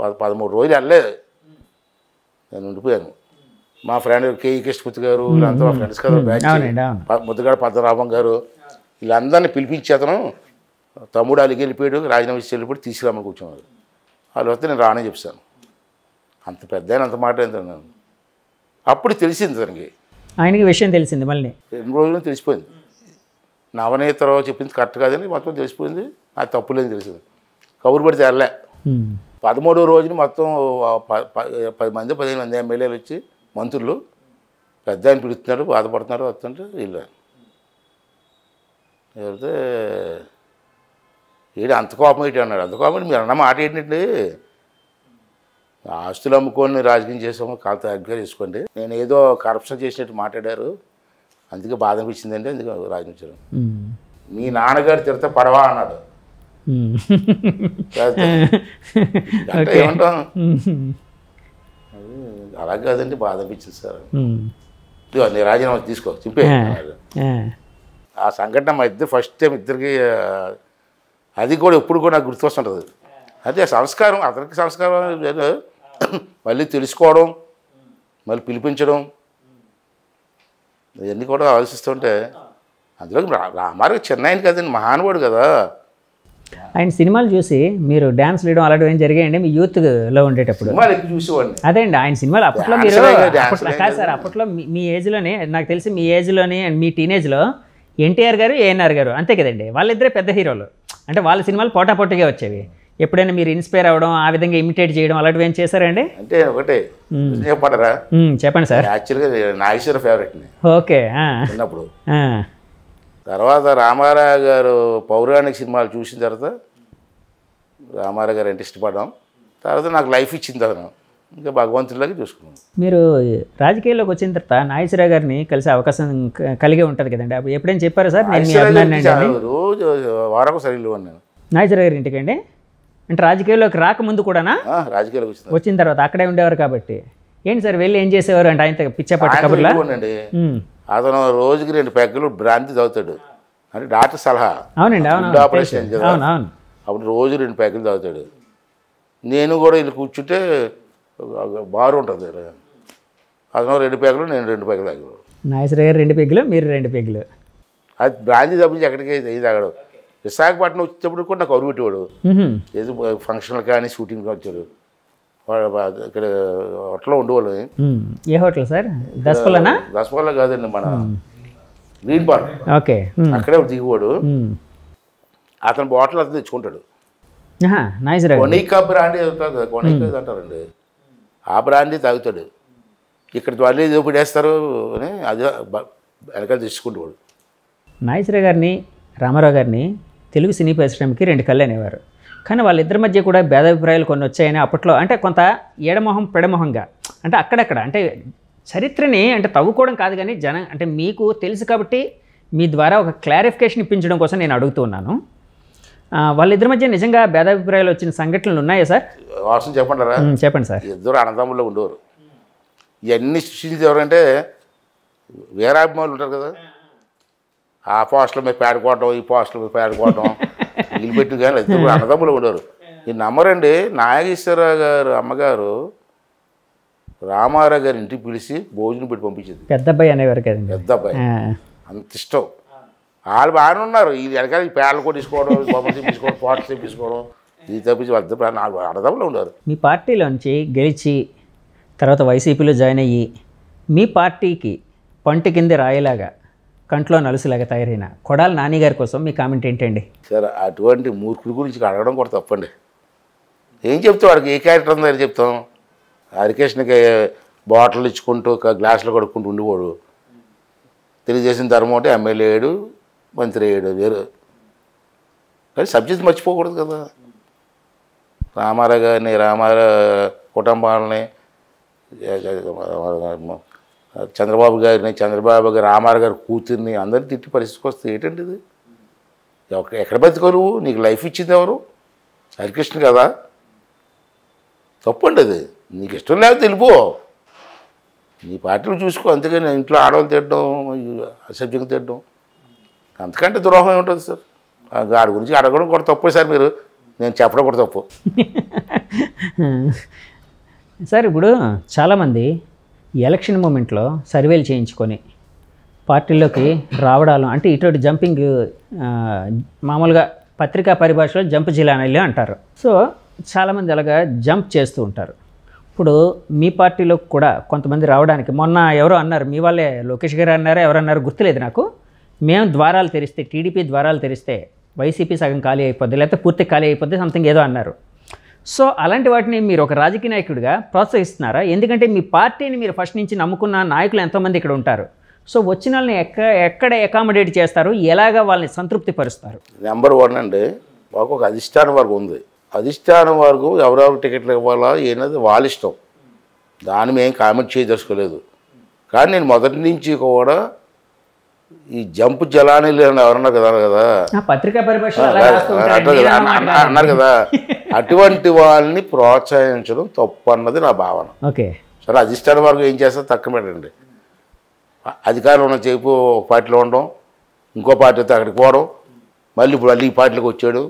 13 రోజులు వెళ్ళలేదు, నేను ఉండిపోయాను. మా ఫ్రెండ్ కేఈ కృష్ణమూర్తి గారు వీళ్ళంతా మా ఫ్రెండ్స్ కదా, బ్యాచ్ ముద్దుగాడ పద్మనాభం గారు వీళ్ళందరినీ పిలిపించి అతను తమ్ముడు అలిగి వెళ్ళిపోయాడు, రాజీనామా ఇచ్చి వెళ్ళిపోయి తీసుకురామని కూర్చున్నారు. వాళ్ళు వస్తే నేను రానే చెప్పాను. అంత పెద్ద అంత మాట ఏంటన్నా అప్పుడు తెలిసింది తనకి, ఆయనకి విషయం తెలిసింది. మళ్ళీ 2 రోజులు తెలిసిపోయింది. నవనేతరావు చెప్పింది కరెక్ట్ కాదని మొత్తం తెలిసిపోయింది. అది తప్పులేని తెలిసింది. కబురు పడితే వెళ్ళే 13వ రోజున మొత్తం 10 మంది 15 మంది ఎమ్మెల్యేలు వచ్చి మంత్రులు పెద్ద ఆయన పిలుస్తున్నారు, బాధపడుతున్నారు, వస్తుంటే వీళ్ళు వెళ్తే ఏడు అంత కోపం ఏంటి అన్నాడు. అంత కోపం మీరు అన్న మాట ఏంటండి, ఆస్తులు అమ్ముకొని రాజకీయం చేసాము, కాంత అగ్గా చేసుకోండి, నేను ఏదో కరప్షన్ చేసినట్టు మాట్లాడారు, అందుకే బాధ అనిపించిందండి, అందుకే రాజకీయం. మీ నాన్నగారు తిరితే పడవా అన్నాడు. అంటే ఏమంటాం, అలా కాదండి బాధ అనిపించింది సార్, నీ రాజీనామా తీసుకో చింపే. ఆ సంఘటన మా ఇద్దరు ఫస్ట్ టైం ఇద్దరికి, అది కూడా ఎప్పుడు కూడా నాకు గుర్తొస్తుంటుంది. అదే సంస్కారం, అతనికి సంస్కారం మళ్ళీ తెలుసుకోవడం, మళ్ళీ పిలిపించడం, ఇవన్నీ కూడా ఆలోచిస్తుంటే అందులో రామారావు చిన్న ఆయన కదండి, మహానుభావుడు కదా. ఆయన సినిమాలు చూసి మీరు డ్యాన్స్ వేయడం అలాంటివి ఏం జరిగాయండి మీ యూత్లో ఉండేటప్పుడు? సినిమాలు ఎక్కువ చూసేవాడిని. అదే అండి, ఆయన సినిమాలు అప్పట్లో మీరు కాదు సార్, అప్పట్లో మీ ఏజ్లోనే నాకు తెలిసి మీ ఏజ్లోనే మీ టీనేజ్లో ఎన్టీఆర్ గారు ఏఎన్ఆర్ గారు అంతే కదండి, వాళ్ళిద్దరే పెద్ద హీరోలు. అంటే వాళ్ళ సినిమాలు పోటాపోటీగా వచ్చేవి. ఎప్పుడైనా మీరు ఇన్స్పైర్ అవ్వడం, ఆ విధంగా ఇమిటేట్ చేయడం అలాంటివి ఏం చేశారండి? అంటే ఒకటే చెప్పంటారా? చెప్పండి సార్. యాక్చువల్గా నాగేశ్వర ఫేవరెట్ని. ఓకే. చిన్నప్పుడు. తర్వాత రామారావు గారు పౌరాణిక సినిమాలు చూసిన తర్వాత రామారావు గారు అంటే ఇష్టపడ్డాం. తర్వాత నాకు లైఫ్ ఇచ్చింది అతను, ఇంకా భగవంతుడిలాగా చూసుకున్నాం. మీరు రాజకీయాల్లోకి వచ్చిన తర్వాత నాగేశ్వరరావు గారిని కలిసే అవకాశం కలిగే ఉంటుంది కదండి, అప్పుడు ఎప్పుడైనా చెప్పారా సార్ నేను మీ అభిమాని? రోజు వారం సరిగ్గా ఉన్నాను నాగేశ్వరరావు గారి ఇంటికండి. అంటే రాజకీయాల్లోకి రాకముందు కూడానా? రాజకీయాలకు వచ్చిన తర్వాత అక్కడే ఉండేవారు కాబట్టి. ఏంటి సార్ వెళ్ళి ఏం చేసేవారు అంటే ఆయన పిచ్చపట్టి కబుర్లా? అతను రోజుకి 2 పెగ్గలు బ్రాంతి తాగుతాడు, అంటే డాక్టర్ సలహా. అవునండి, అవును, ఆపరేషన్ కదా, అప్పుడు రోజు 2 పెగ్గలు తాగుతాడు. నేను కూడా వీళ్ళు కూర్చుంటే బారు ఉంటుంది, అతను 2 పెగ్గలు నేను 2 పెగ్గలు తాగాడు. నాగేశ్వరరావు గారు 2 పెగ్గులు, మీరు 2 పెగ్గులు. అది బ్రాంతి తప్పించి ఎక్కడికి ఇది తాగాడు. విశాఖపట్నం వచ్చేటప్పుడు కూడా నాకు అరువు పెట్టేవాడు, ఏదో ఫంక్షన్లు కానీ షూటింగ్ వచ్చాడు. ఇక్కడ హోటల్లో ఉండేవాళ్ళు. ఏ హోటల్ సార్? దసపల్లా? దసపల్లా కాదండి, మన గ్రీన్ పార్క్. ఓకే. అక్కడే దిగువాడు. అతను బాటిల్ అతను తెచ్చుకుంటాడు. కొనికా బ్రాండీ అవుతుంది, కొనికా అంటారండి, ఆ బ్రాండీ తాగుతాడు. ఇక్కడ మళ్ళీ ఏదో పడేస్తారు అని అది వెనకాల తెచ్చుకుంటేవాడు. నాగేశ్వరరావు గారిని రామారావు గారిని తెలుగు సినీ పరిశ్రమకి 2 కళ్ళు అనేవారు. కానీ వాళ్ళిద్దరి మధ్య కూడా భేదాభిప్రాయాలు కొన్ని వచ్చాయని అప్పట్లో, అంటే కొంత ఏడమొహం పెడమొహంగా, అంటే అక్కడక్కడ, అంటే చరిత్రని అంటే తవ్వుకోవడం కాదు కానీ జనం అంటే మీకు తెలుసు కాబట్టి మీ ద్వారా ఒక క్లారిఫికేషన్ ఇప్పించడం కోసం నేను అడుగుతూ ఉన్నాను. వాళ్ళిద్దరి మధ్య నిజంగా భేదాభిప్రాయాలు వచ్చిన సంఘటనలు ఉన్నాయా సార్? వాస్తవం చెప్పంటారా? చెప్పండి సార్. ఇద్దరు అన్నదమ్ముల్లో ఉండేవారు. ఇవన్నీ సృష్టించి ఎవరంటే వీరాభిమానులు ఉంటారు కదా, ఆ పోస్టుల మీద పేడుకోవటం, ఈ పోస్టుల మీద పేడుకోవటం వీళ్ళు పెట్టి, కానీ ఇద్దరు అన్నదమ్ములు ఉండేవారు. ఈ నమ్మరండి, నాగేశ్వరరావు గారు అమ్మగారు రామారావు గారి ఇంటికి పిలిచి భోజనం పెట్టి పంపించింది. పెద్ద అబ్బాయి అనేవారు కదండి. పెద్ద అబ్బాయి అంత ఇష్టం. వాళ్ళు బాగానే ఉన్నారు, ఈ వెనకాల ఈ పేడలు కొట్టించుకోవడం, బొమ్మలు తెప్పించుకోవడం, పోటలు తెప్పించుకోవడం, ఇది తప్పించి వాళ్ళ నాకు అన్నదమ్ములు ఉన్నారు. మీ పార్టీలోంచి గెలిచి తర్వాత వైసీపీలో జాయిన్ అయ్యి మీ పార్టీకి పంటి కింద రాయిలాగా కంట్లో నలుసులాగా తయారైన కొడాలి నాని గారి కోసం మీ కామెంట్ ఏంటండి? సార్ అటువంటి మూర్ఖుడి గురించి అడగడం కూడా తప్పండి. ఏం చెప్తాం, వాడికి ఏ క్యారెక్టర్ ఉందని చెప్తాం. హరికృష్ణకి బాటిల్ ఇచ్చుకుంటూ గ్లాసులు కడుక్కుంటూ ఉండేవాడు. తెలుగుదేశం ధర్మం అంటే ఎమ్మెల్యే అయ్యాడు, మంత్రి అయ్యాడు, వేరు. కానీ సబ్జెక్ట్ మర్చిపోకూడదు కదా. రామారావు గారిని, రామారావు కుటుంబాలని, చంద్రబాబు గారిని, చంద్రబాబు గారు రామారావు గారి కూతుర్ని అందరినీ తిట్టి పరిస్థితికి వస్తే ఏంటండి ఇది? ఎక్కడ బతికో నువ్వు? నీకు లైఫ్ ఇచ్చింది ఎవరు? హరికృష్ణ కదా. తప్పండి అది. నీకు ఇష్టం లేకపోతే వెళ్ళిపో, నీ పార్టీలు చూసుకో. అంతేగాని ఇంట్లో ఆడవాళ్ళు తిట్టడం, అసభ్యంగా తిట్టడం, అంతకంటే ద్రోహం ఏముంటుంది సార్? వాడి గురించి అడగడం కూడా తప్పే సార్. మీరు నేను చెప్పడం కూడా తప్పు. సార్ ఇప్పుడు చాలామంది ఎలక్షన్ మూమెంట్లో సర్వేలు చేయించుకొని పార్టీలోకి రావడాలు అంటే ఇటువంటి జంపింగ్ మామూలుగా పత్రికా పరిభాషలో జంప్ జిలానీలు అంటారు. సో చాలామంది అలాగా జంప్ చేస్తూ ఉంటారు. ఇప్పుడు మీ పార్టీలో కూడా కొంతమంది రావడానికి మొన్న ఎవరో అన్నారు, మీ వాళ్ళే లోకేష్ గారు అన్నారో ఎవరన్నారు గుర్తులేదు నాకు, మేము ద్వారాలు తెరిస్తే టీడీపీ ద్వారాలు తెరిస్తే వైసీపీ సగం ఖాళీ అయిపోద్ది లేకపోతే పూర్తి ఖాళీ అయిపోద్ది సంథింగ్ ఏదో అన్నారు. సో అలాంటి వాటిని మీరు ఒక రాజకీయ నాయకుడిగా ప్రోత్సహిస్తున్నారా? ఎందుకంటే మీ పార్టీని మీరు ఫస్ట్ నుంచి నమ్ముకున్న నాయకులు ఎంతోమంది ఇక్కడ ఉంటారు. సో వచ్చిన వాళ్ళని ఎక్కడ అకామిడేట్ చేస్తారు, ఎలాగా వాళ్ళని సంతృప్తి పరుస్తారు? నెంబర్ 1 అండి, మాకు ఒక అధిష్టానం వరకు ఉంది. అధిష్టానం వరకు ఎవరెవరు టికెట్లు ఇవ్వాలా ఏనది వాళ్ళ ఇష్టం, దాన్ని మేము కామెంట్ చేయదలుచుకోలేదు. కానీ నేను మొదటి నుంచి కూడా ఈ జంపు జలానీలు ఎవరన్నారు కదా పత్రికా పరిభాష అన్నారు కదా, అటువంటి వాళ్ళని ప్రోత్సహించడం తప్పు అన్నది నా భావన. ఓకే సరే, అధిష్టానం వరకు ఏం చేస్తారు తక్కువ పెట్టండి. అధికారం ఉన్న చేపు ఒక పార్టీలో ఉండడం, ఇంకో పార్టీతో అక్కడికి పోవడం, మళ్ళీ ఈ పార్టీలోకి వచ్చాడు.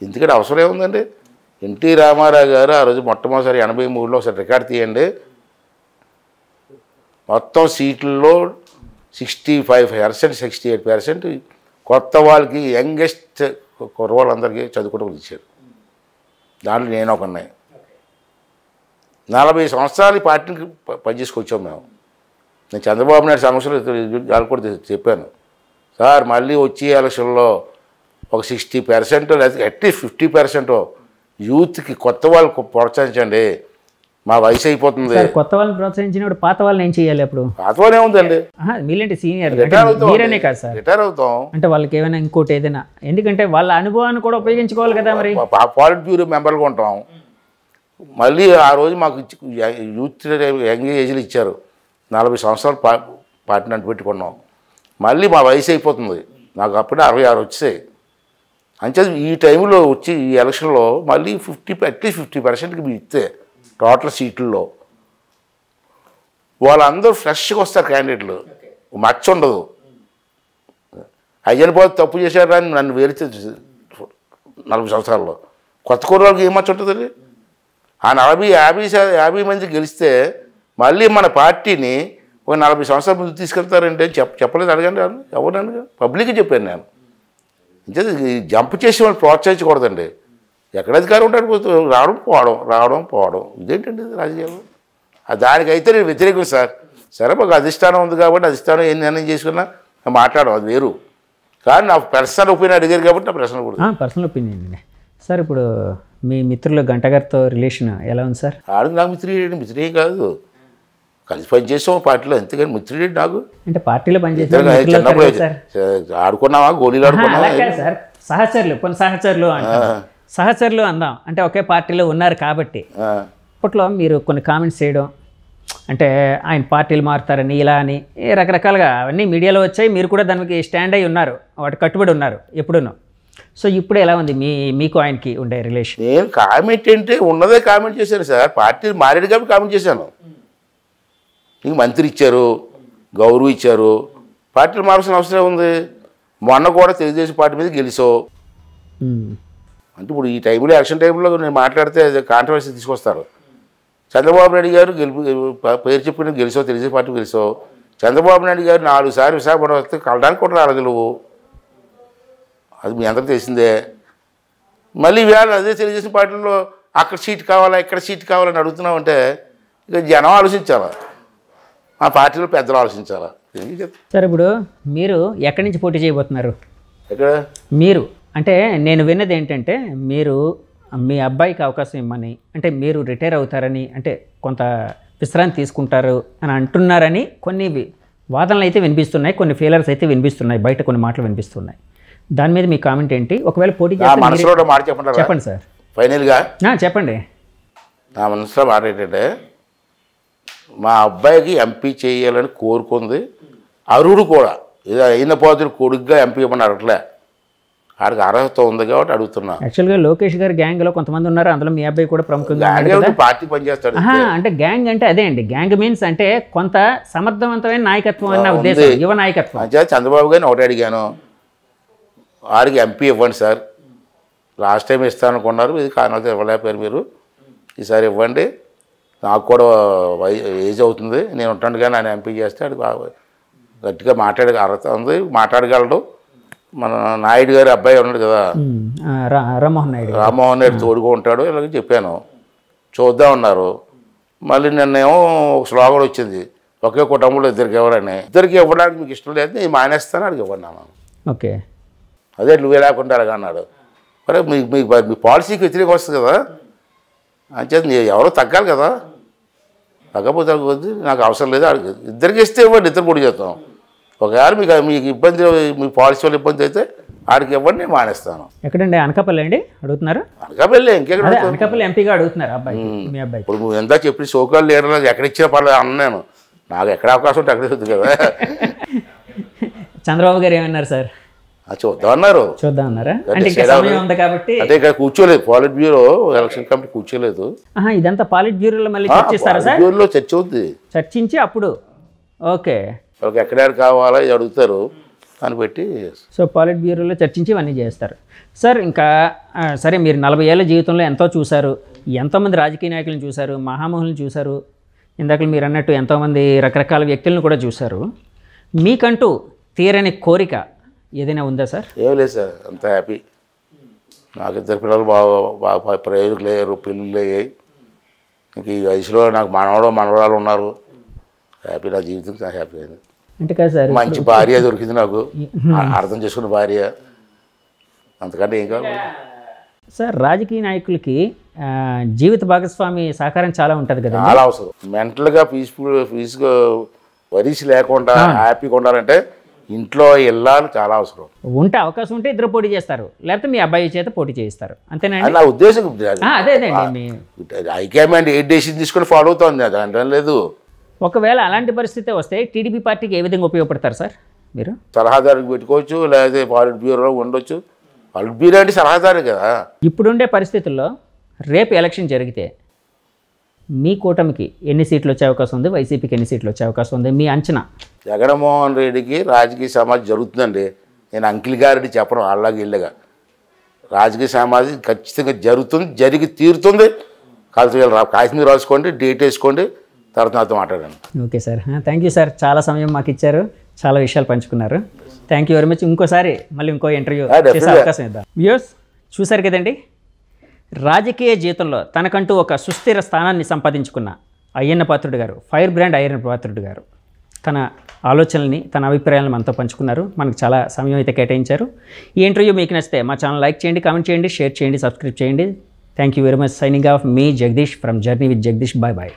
ఎందుకంటే అవసరం ఏముందండి? ఎన్టీ రామారావు గారు ఆ రోజు మొట్టమొదటిసారి 83లో ఒకసారి రికార్డు తీయండి, మొత్తం సీట్లలో 65%, 68% కొత్త వాళ్ళకి యంగెస్ట్ కుర్రవాళ్ళందరికీ చదువుకోవడం ఇచ్చారు. దాంట్లో నేను ఒక ఉన్నాయి. 40 సంవత్సరాలు పార్టీకి పనిచేసుకొచ్చాం మేము. నేను చంద్రబాబు నాయుడు సమస్యలు వాళ్ళు కూడా చెప్పాను, సార్ మళ్ళీ వచ్చే ఎలక్షన్లో ఒక 60% లేదా అట్లీస్ట్ 50% యూత్కి కొత్త వాళ్ళకు ప్రోత్సహించండి, మా వయసు అయిపోతుంది. కొత్త వాళ్ళని ప్రోత్సహించినప్పుడు పాత వాళ్ళని ఏం చేయాలి? అప్పుడు పాత వాళ్ళు ఏముందండి, మీలాంటి సీనియర్ మీరనే కాదు సార్, రిటైర్ అవుతాం అంటే వాళ్ళకి ఏమైనా ఇంకోటి ఏదైనా, ఎందుకంటే వాళ్ళ అనుభవాన్ని కూడా ఉపయోగించుకోవాలి కదా. మరి పాలిట్ బ్యూరో మెంబర్గా ఉంటాం. మళ్ళీ ఆ రోజు మాకు యూత్ యంగ్ ఏజ్లు ఇచ్చారు, 40 సంవత్సరాలు పార్టీని అంటు పెట్టుకున్నాం. మళ్ళీ మా వయసు అయిపోతుంది, నాకు అప్పుడే 66 వచ్చాయి. అంతే ఈ టైంలో వచ్చి ఈ ఎలక్షన్లో మళ్ళీ అట్లీస్ట్ 50%కి మీరు ఇస్తే టోటల్ సీట్లలో వాళ్ళందరూ ఫ్రెష్గా వస్తారు క్యాండిడేట్లు, మచ్చ ఉండదు. అయ్యని పోతే తప్పు చేశారు అని నన్ను వేరితే 40 సంవత్సరాల్లో కొత్త కుర్రాళ్ళకి ఏం మచ్చ ఉంటుందండి? ఆ 40-50 మంది గెలిస్తే మళ్ళీ మన పార్టీని ఒక 40 సంవత్సరాల ముందు తీసుకెళ్తారంటే చెప్పలేదు, అడగండి ఎవరు పబ్లిక్గా చెప్పాను నేను. జంప్ చేసి వాళ్ళు ప్రోత్సహించకూడదండి. ఎక్కడ అధికారం ఉంటాడు రావడం పోవడం ఇదేంటండి రాజకీయాలు? దానికైతే నేను వ్యతిరేకం సార్. సరే, మాకు అధిష్టానం ఉంది కాబట్టి అధిష్టానం ఏం నిర్ణయం చేసుకున్నా మాట్లాడడం అది వేరు. కానీ నా పర్సనల్ ఒపీనియన్ అడిగారు కాబట్టి నా ప్రశ్న కూడా పర్సనల్ ఒపీనియన్ అండి. సార్ ఇప్పుడు మీ మిత్రులు గంట గారితో రిలేషన్ ఎలా ఉంది సార్? ఆడికి నాకు మిత్రుడే కాదు, కలిసి పనిచేసాం పార్టీలో, ఎంతకని మిత్రుడే నాకు. అంటే పార్టీలో పనిచేసే చిన్నప్పుడు ఆడుకున్నావా, గోళీలు ఆడుకున్నావా సార్? సహచరులు, కొన్ని సహచరులు అందాం, అంటే ఒకే పార్టీలో ఉన్నారు కాబట్టి. అప్పట్లో మీరు కొన్ని కామెంట్స్ చేయడం, అంటే ఆయన పార్టీలు మారుతారని ఇలా అని రకరకాలుగా అవన్నీ మీడియాలో వచ్చాయి. మీరు కూడా దానికి స్టాండ్ అయి ఉన్నారు, వాటి కట్టుబడి ఉన్నారు ఎప్పుడూనూ. సో ఇప్పుడు ఎలా ఉంది మీకు ఆయనకి ఉండే రిలేషన్? నేను కామెంట్ అంటే ఉన్నదే కామెంట్ చేశాను సార్. పార్టీ మారేడు కాబట్టి కామెంట్ చేశాను. నీకు మంత్రి ఇచ్చారు, గౌరవం ఇచ్చారు, పార్టీలు మారాల్సిన అవసరం ఉంది. మొన్న కూడా తెలుగుదేశం పార్టీ మీద గెలిచావు అంటే ఇప్పుడు ఈ టైంలో ఎలక్షన్ టైంలో నేను మాట్లాడితే కాంట్రవర్సీ తీసుకొస్తారు. చంద్రబాబు నాయుడు గారు పేరు చెప్పిన గెలిచావు, తెలుగుదేశం పార్టీ గెలిచావు. చంద్రబాబు నాయుడు గారు 4 సార్లు విశాఖపట్నం వస్తే కలడానికి కూడా రాలేదు నువ్వు, అది మీ అందరికీ తెలిసిందే. మళ్ళీ వేళ అదే తెలుగుదేశం పార్టీలో అక్కడ సీట్ కావాలా ఇక్కడ సీట్ కావాలని అడుగుతున్నామంటే ఇక జనం ఆలోచించాలా, మా పార్టీలో పెద్దలు ఆలోచించాలా. సార్ ఇప్పుడు మీరు ఎక్కడి నుంచి పోటీ చేయబోతున్నారు? ఎక్కడ మీరు అంటే నేను విన్నది ఏంటంటే మీరు మీ అబ్బాయికి అవకాశం ఇమ్మని, అంటే మీరు రిటైర్ అవుతారని, అంటే కొంత విశ్రాంతి తీసుకుంటారు అని అంటున్నారని కొన్ని వాదనలు అయితే వినిపిస్తున్నాయి, కొన్ని ఫెయిలర్స్ అయితే వినిపిస్తున్నాయి, బయట కొన్ని మాటలు వినిపిస్తున్నాయి. దాని మీద మీ కామెంట్ ఏంటి? ఒకవేళ పోటీ చేస్తే చెప్పండి సార్. ఫైనల్గా చెప్పండి. నా మనసులో మాట ఏంటంటే మా అబ్బాయికి ఎంపీ చేయాలని కోరుకుంది. అరుడు కూడా ఏదో అయిన పోతులు కొడుకుగా ఎంపీ ఇవ్వమని అడగట్లే, ఆడికి అర్హత ఉంది కాబట్టి అడుగుతున్నా. యాక్చువల్గా లోకేష్ గారి గ్యాంగ్లో కొంతమంది ఉన్నారు, అందులో మీ అబ్బాయి కూడా ప్రముఖంగా పార్టీ పనిచేస్తాడు. అంటే గ్యాంగ్ అంటే అదే అండి, గ్యాంగ్ మీన్స్ అంటే కొంత సమర్థవంతమైన నాయకత్వం అన్న ఉద్దేశం, యువ నాయకత్వం. చంద్రబాబు గారిని ఒకటి అడిగాను, ఆడికి ఎంపీ ఇవ్వండి సార్, లాస్ట్ టైం ఇస్తాను అనుకున్నారు, ఇది కారణాలతో ఇవ్వలేకపోయారు మీరు, ఈసారి ఇవ్వండి, నాకు కూడా ఏజ్ అవుతుంది, నేను ఉంటాను కానీ ఆయన ఎంపీ చేస్తే అది గట్టిగా అర్హత ఉంది, మాట్లాడగలడు. మన నాయుడు గారి అబ్బాయి ఉన్నాడు కదా, రామ్మోహన్ నాయుడు తోడుగా ఉంటాడు, ఇలాగ చెప్పాను. చూద్దాం అన్నారు. మళ్ళీ నిన్నేమో ఒక స్లోగన్ వచ్చింది, ఒకే కుటుంబంలో ఇద్దరికి ఎవరని. ఇద్దరికి ఇవ్వడానికి మీకు ఇష్టం లేదు, నేను మానేస్తాను, అడిగి ఇవ్వన్నాను. ఓకే, అదే నువ్వే లేకుండా అలాగ అన్నాడు. మరి మీ పాలసీకి వ్యతిరేకం వస్తుంది కదా, అంచేత ఎవరో తగ్గాలి కదా, తగ్గపోతే నాకు అవసరం లేదు, అడిగి ఇద్దరికి ఇస్తే ఇవ్వండి, ఇద్దరు పొడి చేస్తాం. ఒకవేళ మీకు ఇబ్బంది, మీ పాలసీ వల్ల ఇబ్బంది అయితే ఆడికి ఇవ్వండి, నేను మానేస్తాను. ఎక్కడండి? అనకాపల్లి అండి అడుగుతున్నారు? అనకాపల్లి ఇంకెక్కడ? అనకాపల్లి ఎంపీగా అడుగుతున్నారు అబ్బాయి, మీ అబ్బాయి. ఇప్పుడు నువ్వు ఎంత చెప్పి సోకాల్ లీడర్ ఎక్కడ ఇచ్చినా పర్లేదు అన్నాను, నాకు ఎక్కడ అవకాశం ఉంటే అక్కడే వద్దు కదా. చంద్రబాబు గారు ఏమన్నారు సార్? చూద్దామన్నారు. చూద్దామన్నారా? అంటే ఇంకా సమయం ఉంది కాబట్టి. అంటే ఇక్కడ కూర్చోలేదు, పాలిట్ బ్యూరో ఎలక్షన్ కమిటీ కూర్చోలేదు. ఇదంతా పాలిట్ బ్యూరోలో మళ్ళీ చర్చిస్తారా సార్? బ్యూరోలో చర్చ ఉంది, చర్చించి అప్పుడు ఓకే వాళ్ళకి ఎక్కడ కావాలా ఇది అడుగుతారు అని పెట్టి. సో పాలిట్ బ్యూరోలో చర్చించి ఇవన్నీ చేస్తారు సార్. ఇంకా సరే, మీరు 40 ఏళ్ళ జీవితంలో ఎంతో చూశారు, ఎంతోమంది రాజకీయ నాయకులను చూశారు, మహామహులను చూశారు, ఇందాక మీరు అన్నట్టు ఎంతోమంది రకరకాల వ్యక్తులను కూడా చూశారు. మీకంటూ తీరని కోరిక ఏదైనా ఉందా సార్? ఏం లేదు సార్, అంత హ్యాపీ. నాకు ఇద్దరు పిల్లలు బాగా ప్రయోజకులు అయ్యారు, పెళ్ళిళ్ళు అయ్యాయి. ఇంక ఈ వయసులో నాకు మనవరాలు ఉన్నారు. హ్యాపీ, నా జీవితం చాలా హ్యాపీ అయింది. అంటే కాదు సార్, మంచి భార్య దొరికింది నాకు, అర్థం చేసుకున్న భార్య, అంతకంటే ఏం కావాలి సార్. రాజకీయ నాయకులకి జీవిత భాగస్వామి సహకారం చాలా ఉంటుంది కదా, చాలా అవసరం. మెంటల్గా పీస్గా వరీస్ లేకుండా హ్యాపీగా ఉండాలంటే ఇంట్లో వెళ్ళాలి, చాలా అవసరం. ఉంటే అవకాశం ఉంటే ఇద్దరు పోటీ చేస్తారు, లేకపోతే మీ అబ్బాయి చేత పోటీ చేయిస్తారు, అంతేనండి నా ఉద్దేశం. అదేనండి, హైకమాండ్ ఏ డెసిషన్ తీసుకొని ఫాలో అవుతుంది, అది అంటం లేదు. ఒకవేళ అలాంటి పరిస్థితి వస్తే టీడీపీ పార్టీకి ఏ విధంగా ఉపయోగపడతారు సార్ మీరు? సలహాదారుకి పెట్టుకోవచ్చు, లేకపోతే పాలిట్ బ్యూరోలో ఉండొచ్చు. పాలిట్ బ్యూరో అంటే సలహాదారు కదా. ఇప్పుడుండే పరిస్థితుల్లో రేపు ఎలక్షన్ జరిగితే మీ కూటమికి ఎన్ని సీట్లు వచ్చే అవకాశం ఉంది, వైసీపీకి ఎన్ని సీట్లు వచ్చే అవకాశం ఉంది, మీ అంచనా? జగన్మోహన్ రెడ్డికి రాజకీయ సమాజం జరుగుతుందండి. నేను అంకిల్ గారికి చెప్పడం అలాగే ఇళ్ళగా, రాజకీయ సమాజం ఖచ్చితంగా జరుగుతుంది, జరిగి తీరుతుంది. కాశ్మీర్ రాసుకోండి, డేట్ వేసుకోండి, తర్వాత నాతో మాట్లాడండి. Okay sir, thank you sir, చాలా సమయం మాకు ఇచ్చారు, చాలా విషయాలు పంచుకున్నారు. Thank you very much. ఇంకోసారి మళ్ళీ ఇంకో ఇంటర్వ్యూ చేసే అవకాశం ఇద్దాం. వ్యూయర్స్ చూశారు కదండి, రాజకీయ జీవితంలో తనకంటూ ఒక సుస్థిర స్థానాన్ని సంపాదించుకున్న అయ్యన్న పాత్రుడు గారు, ఫైర్ బ్రాండ్ అయ్యన్న పాత్రుడు గారు తన ఆలోచనల్ని, తన అభిప్రాయాలను మనతో పంచుకున్నారు. మనకు చాలా సమయం అయితే కేటాయించారు. ఈ ఇంటర్వ్యూ మీకు నచ్చితే మా ఛానల్ లైక్ చేయండి, కామెంట్ చేయండి, షేర్ చేయండి, సబ్స్క్రైబ్ చేయండి. Thank you very much. Signing off మీ Jagadish from journey with Jagadish. Bye bye.